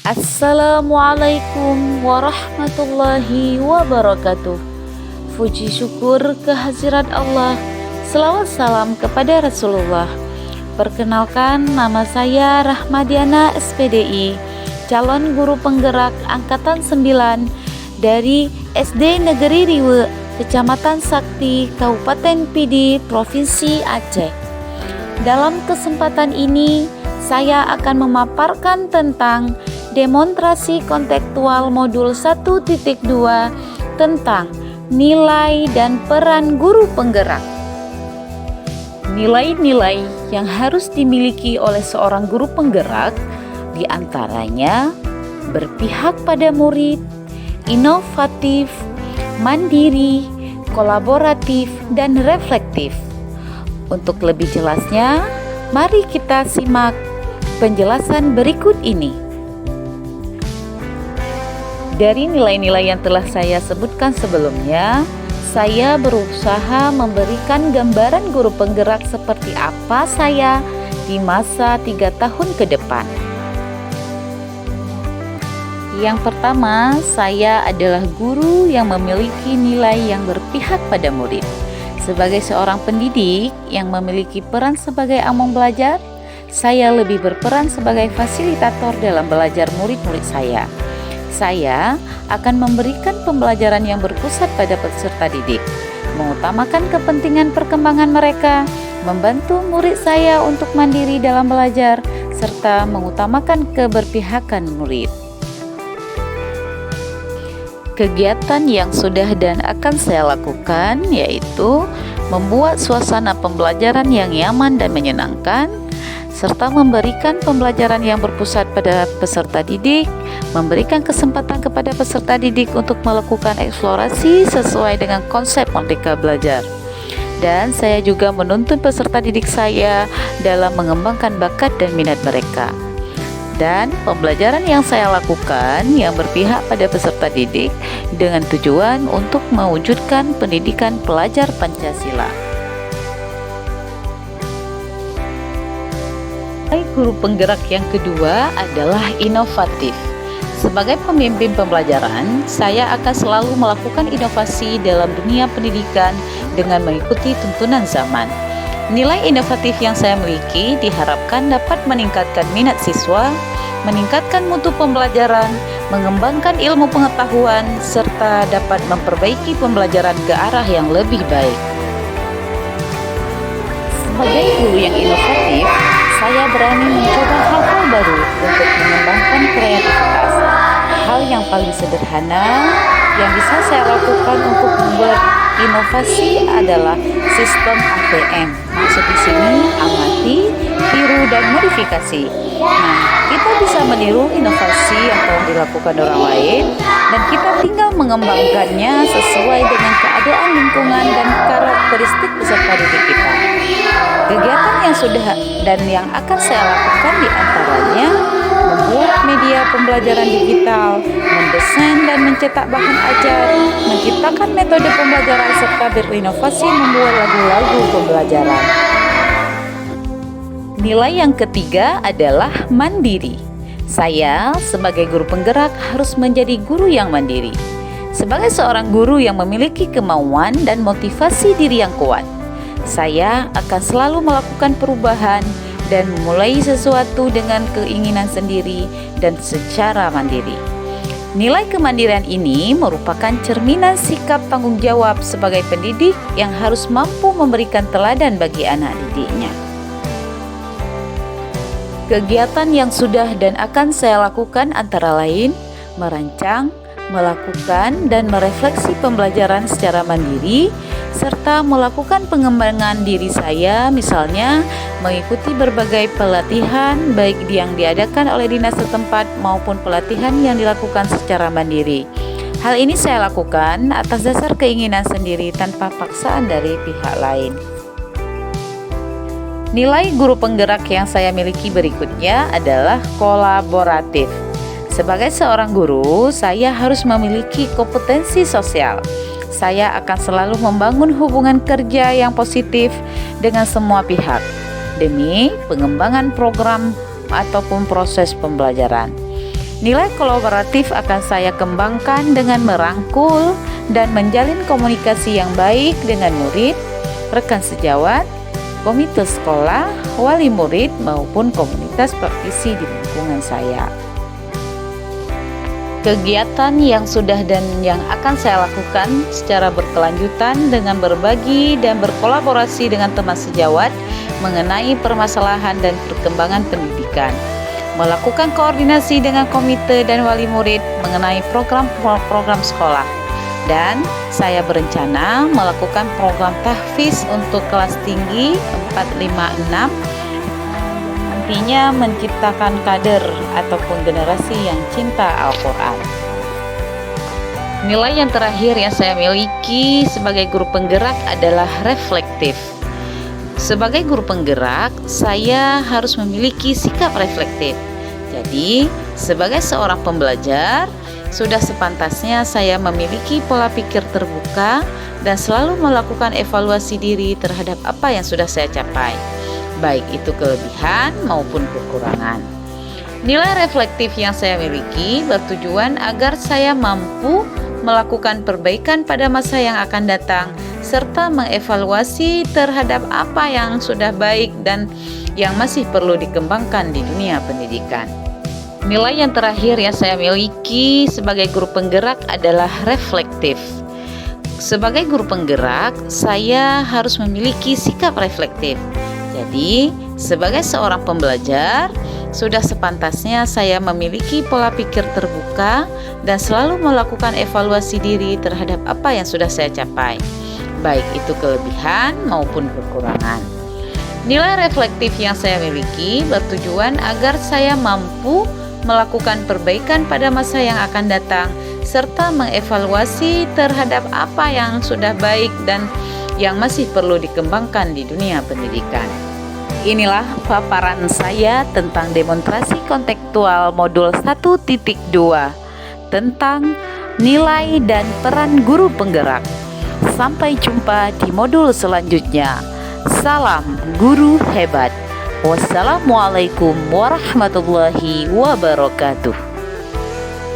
Assalamualaikum warahmatullahi wabarakatuh. Puji syukur kehadirat Allah, selawat salam kepada Rasulullah. Perkenalkan, nama saya Rahmadiana SPDI, calon guru penggerak Angkatan 9 dari SD Negeri Riwe, Kecamatan Sakti, Kabupaten Pidi, Provinsi Aceh. Dalam kesempatan ini, saya akan memaparkan tentang demonstrasi kontekstual modul 1.2 tentang nilai dan peran guru penggerak. Nilai-nilai yang harus dimiliki oleh seorang guru penggerak diantaranya berpihak pada murid, inovatif, mandiri, kolaboratif, dan reflektif. Untuk lebih jelasnya, mari kita simak penjelasan berikut ini. Dari nilai-nilai yang telah saya sebutkan sebelumnya, saya berusaha memberikan gambaran guru penggerak seperti apa saya di masa 3 tahun ke depan. Yang pertama, saya adalah guru yang memiliki nilai yang berpihak pada murid. Sebagai seorang pendidik yang memiliki peran sebagai among belajar, saya lebih berperan sebagai fasilitator dalam belajar murid-murid saya. Saya akan memberikan pembelajaran yang berpusat pada peserta didik, mengutamakan kepentingan perkembangan mereka, membantu murid saya untuk mandiri dalam belajar, serta mengutamakan keberpihakan murid. Kegiatan yang sudah dan akan saya lakukan yaitu membuat suasana pembelajaran yang nyaman dan menyenangkan, serta memberikan pembelajaran yang berpusat pada peserta didik, memberikan kesempatan kepada peserta didik untuk melakukan eksplorasi sesuai dengan konsep Merdeka Belajar. Dan saya juga menuntun peserta didik saya dalam mengembangkan bakat dan minat mereka. Dan pembelajaran yang saya lakukan yang berpihak pada peserta didik dengan tujuan untuk mewujudkan pendidikan pelajar Pancasila. Guru penggerak yang kedua adalah inovatif. Sebagai pemimpin pembelajaran, saya akan selalu melakukan inovasi dalam dunia pendidikan dengan mengikuti tuntunan zaman. Nilai inovatif yang saya miliki diharapkan dapat meningkatkan minat siswa, meningkatkan mutu pembelajaran, mengembangkan ilmu pengetahuan, serta dapat memperbaiki pembelajaran ke arah yang lebih baik. Sebagai guru yang inovatif, saya berani mencoba hal-hal baru untuk mengembangkan kreativitas. Hal yang paling sederhana yang bisa saya lakukan untuk membuat inovasi adalah sistem ATM. Maksud di sini amati, tiru, dan modifikasi. Nah, kita bisa meniru inovasi yang telah dilakukan orang lain dan kita tinggal mengembangkannya sesuai dengan keadaan lingkungan dan karakteristik peserta didik kita. Kegiatan yang sudah dan yang akan saya lakukan diantaranya membuat media pembelajaran digital, mendesain dan mencetak bahan ajar, menciptakan metode pembelajaran serta berinovasi membuat lagu-lagu pembelajaran. Nilai yang ketiga adalah mandiri. Saya sebagai guru penggerak harus menjadi guru yang mandiri. Sebagai seorang guru yang memiliki kemauan dan motivasi diri yang kuat, saya akan selalu melakukan perubahan dan memulai sesuatu dengan keinginan sendiri dan secara mandiri. Nilai kemandirian ini merupakan cerminan sikap tanggung jawab sebagai pendidik yang harus mampu memberikan teladan bagi anak didiknya. Kegiatan yang sudah dan akan saya lakukan antara lain merancang, melakukan dan merefleksi pembelajaran secara mandiri, serta melakukan pengembangan diri saya, misalnya mengikuti berbagai pelatihan baik yang diadakan oleh dinas setempat maupun pelatihan yang dilakukan secara mandiri. Hal ini saya lakukan atas dasar keinginan sendiri tanpa paksaan dari pihak lain. Nilai guru penggerak yang saya miliki berikutnya adalah kolaboratif. Sebagai seorang guru, saya harus memiliki kompetensi sosial. Saya akan selalu membangun hubungan kerja yang positif dengan semua pihak demi pengembangan program ataupun proses pembelajaran. Nilai kolaboratif akan saya kembangkan dengan merangkul dan menjalin komunikasi yang baik dengan murid, rekan sejawat, komite sekolah, wali murid, maupun komunitas praktisi di lingkungan saya. Kegiatan yang sudah dan yang akan saya lakukan secara berkelanjutan dengan berbagi dan berkolaborasi dengan teman sejawat mengenai permasalahan dan perkembangan pendidikan, melakukan koordinasi dengan komite dan wali murid mengenai program-program sekolah, dan saya berencana melakukan program tahfiz untuk kelas tinggi 4, 5, 6, nantinya menciptakan kader ataupun generasi yang cinta Al-Quran. Nilai yang terakhir yang saya miliki sebagai guru penggerak adalah reflektif. Sebagai guru penggerak, saya harus memiliki sikap reflektif. Jadi, sebagai seorang pembelajar, sudah sepantasnya saya memiliki pola pikir terbuka dan selalu melakukan evaluasi diri terhadap apa yang sudah saya capai, baik itu kelebihan maupun kekurangan. Nilai reflektif yang saya miliki bertujuan agar saya mampu melakukan perbaikan pada masa yang akan datang, serta mengevaluasi terhadap apa yang sudah baik dan yang masih perlu dikembangkan di dunia pendidikan. Nilai yang terakhir yang saya miliki sebagai guru penggerak adalah reflektif. Sebagai guru penggerak, saya harus memiliki sikap reflektif. Jadi, sebagai seorang pembelajar, sudah sepantasnya saya memiliki pola pikir terbuka dan selalu melakukan evaluasi diri terhadap apa yang sudah saya capai, baik itu kelebihan maupun kekurangan. Nilai reflektif yang saya miliki bertujuan agar saya mampu melakukan perbaikan pada masa yang akan datang, serta mengevaluasi terhadap apa yang sudah baik dan yang masih perlu dikembangkan di dunia pendidikan. Inilah paparan saya tentang demonstrasi kontekstual modul 1.2 tentang nilai dan peran guru penggerak. Sampai jumpa di modul selanjutnya. Salam guru hebat. Wassalamualaikum warahmatullahi wabarakatuh.